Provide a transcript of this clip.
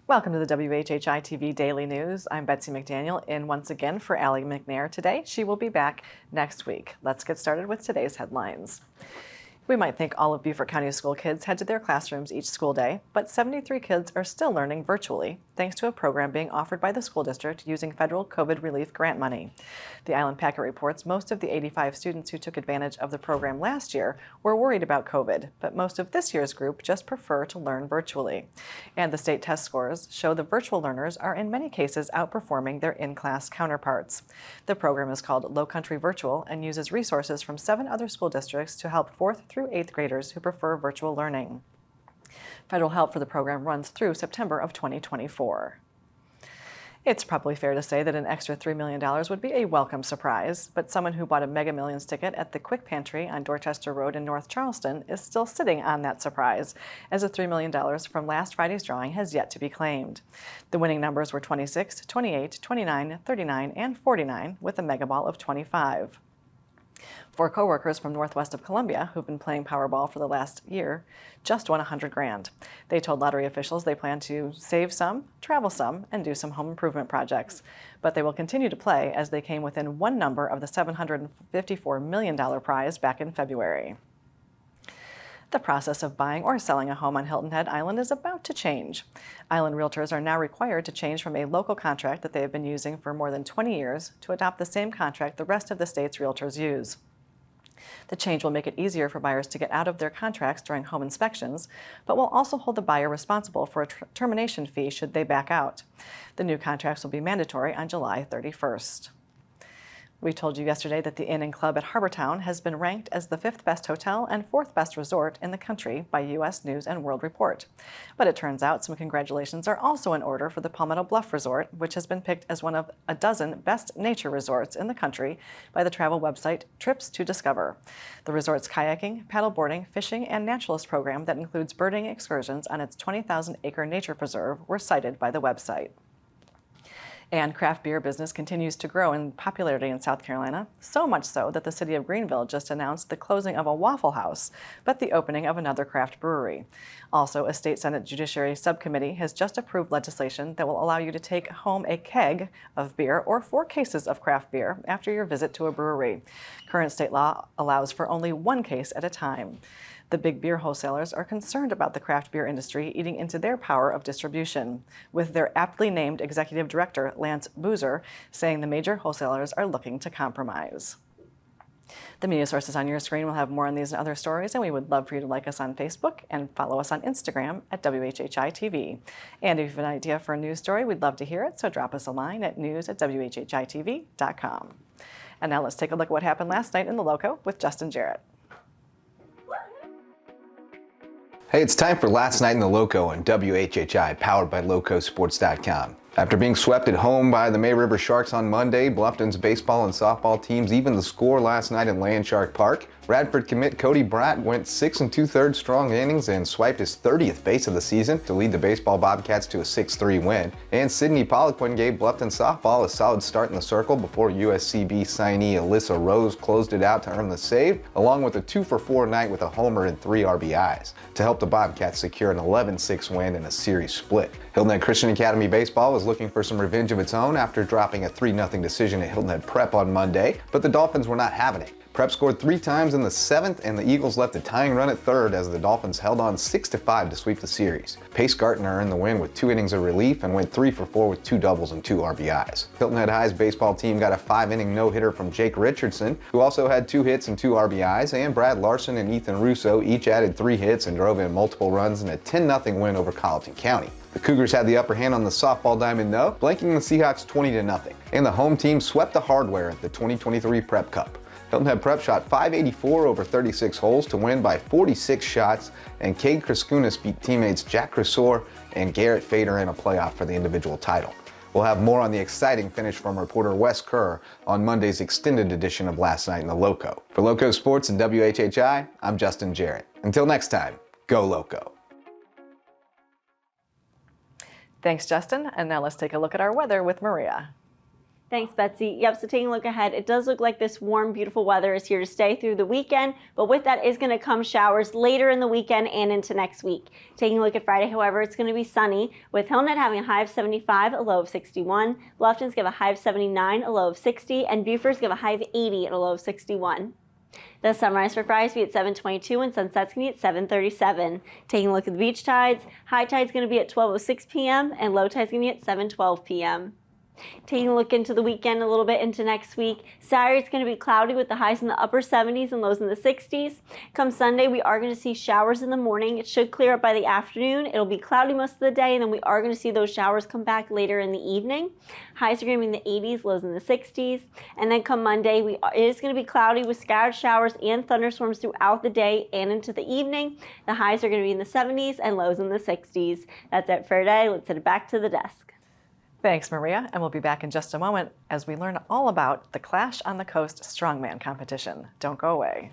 Welcome to the WHHI-TV Daily News. I'm Betsy McDaniel, in once again for Allie McNair today. She will be back next week. Let's get started with today's headlines. We might think all of Beaufort County school kids head to their classrooms each school day, but 73 kids are still learning virtually, thanks to a program being offered by the school district using federal COVID relief grant money. The Island Packet reports most of the 85 students who took advantage of the program last year were worried about COVID, but most of this year's group just prefer to learn virtually. And the state test scores show the virtual learners are in many cases outperforming their in-class counterparts. The program is called Lowcountry Virtual and uses resources from 7 other school districts to help 4th through 8th graders who prefer virtual learning. Federal help for the program runs through September of 2024. It's probably fair to say that an extra $3 million would be a welcome surprise, but someone who bought a Mega Millions ticket at the Quick Pantry on Dorchester Road in North Charleston is still sitting on that surprise, as the $3 million from last Friday's drawing has yet to be claimed. The winning numbers were 26, 28, 29, 39, and 49, with a Mega Ball of 25. 4 coworkers from northwest of Columbia, who've been playing Powerball for the last year, just won $100,000. They told lottery officials they plan to save some, travel some, and do some home improvement projects. But they will continue to play as they came within one number of the $754 million prize back in February. The process of buying or selling a home on Hilton Head Island is about to change. Island realtors are now required to change from a local contract that they have been using for more than 20 years to adopt the same contract the rest of the state's realtors use. The change will make it easier for buyers to get out of their contracts during home inspections, but will also hold the buyer responsible for a termination fee should they back out. The new contracts will be mandatory on July 31st. We told you yesterday that the Inn and Club at Harbortown has been ranked as the 5th best hotel and 4th best resort in the country by U.S. News and World Report. But it turns out some congratulations are also in order for the Palmetto Bluff Resort, which has been picked as one of a dozen best nature resorts in the country by the travel website Trips to Discover. The resort's kayaking, paddleboarding, fishing, and naturalist program that includes birding excursions on its 20,000-acre nature preserve were cited by the website. And craft beer business continues to grow in popularity in South Carolina, so much so that the city of Greenville just announced the closing of a Waffle House, but the opening of another craft brewery. Also, a state Senate Judiciary Subcommittee has just approved legislation that will allow you to take home a keg of beer or 4 cases of craft beer after your visit to a brewery. Current state law allows for only 1 case at a time. The big beer wholesalers are concerned about the craft beer industry eating into their power of distribution, with their aptly named executive director, Lance Boozer, saying the major wholesalers are looking to compromise. The media sources on your screen will have more on these and other stories, and we would love for you to like us on Facebook and follow us on Instagram at WHHI-TV. And if you have an idea for a news story, we'd love to hear it, so drop us a line at news@WHHITV.com. And now let's take a look at what happened last night in the Lowco with Justin Jarrett. Hey, it's time for Last Night in the Lowco on WHHI, powered by LowcoSports.com. After being swept at home by the May River Sharks on Monday, Bluffton's baseball and softball teams evened the score last night in Landshark Park. Radford commit Cody Bratt went 6 2/3 strong innings and swiped his 30th base of the season to lead the baseball Bobcats to a 6-3 win. And Sidney Poliquin gave Bluffton softball a solid start in the circle before USCB signee Alyssa Rose closed it out to earn the save, along with a 2-for-4 night with a homer and 3 RBIs, to help the Bobcats secure an 11-6 win in a series split. Hilton Head Christian Academy baseball was looking for some revenge of its own after dropping a 3-0 decision at Hilton Head Prep on Monday, but the Dolphins were not having it. Prep scored 3 times in the 7th, and the Eagles left a tying run at 3rd as the Dolphins held on 6-5 to sweep the series. Pace Gartner earned the win with 2 innings of relief and went 3-for-4 with 2 doubles and 2 RBIs. Hilton Head High's baseball team got a 5-inning no-hitter from Jake Richardson, who also had 2 hits and 2 RBIs, and Brad Larson and Ethan Russo each added 3 hits and drove in multiple runs in a 10-0 win over Colleton County. The Cougars had the upper hand on the softball diamond though, blanking the Seahawks 20-0, and the home team swept the hardware at the 2023 Prep Cup. Hilton Head Prep shot .584 over 36 holes to win by 46 shots, and Cade Kraskunas beat teammates Jack Cresor and Garrett Fader in a playoff for the individual title. We'll have more on the exciting finish from reporter Wes Kerr on Monday's extended edition of Last Night in the Lowco. For Lowco Sports and WHHI, I'm Justin Jarrett. Until next time, go Lowco. Thanks, Justin. And now let's take a look at our weather with Maria. Thanks, Betsy. Yep, so taking a look ahead, it does look like this warm, beautiful weather is here to stay through the weekend, but with that is going to come showers later in the weekend and into next week. Taking a look at Friday, however, it's going to be sunny, with Hilton having a high of 75, a low of 61. Bluffton's give a high of 79, a low of 60, and Beaufort's give a high of 80 and a low of 61. The sunrise for Friday is going to be at 7:22 and sunset's going to be at 7:37. Taking a look at the beach tides, high tide's going to be at 12:06 p.m. and low tide's going to be at 7:12 p.m. Taking a look into the weekend a little bit into next week, Saturday's going to be cloudy with the highs in the upper 70s and lows in the 60s. Come Sunday, we are going to see showers in the morning. It should clear up by the afternoon. It'll be cloudy most of the day, and then we are going to see those showers come back later in the evening. Highs are going to be in the 80s, lows in the 60s. And then come Monday, it is going to be cloudy with scattered showers and thunderstorms throughout the day and into the evening. The highs are going to be in the 70s and lows in the 60s. That's it for today. Let's send it back to the desk. Thanks, Maria, and we'll be back in just a moment as we learn all about the Clash on the Coast Strongman competition. Don't go away.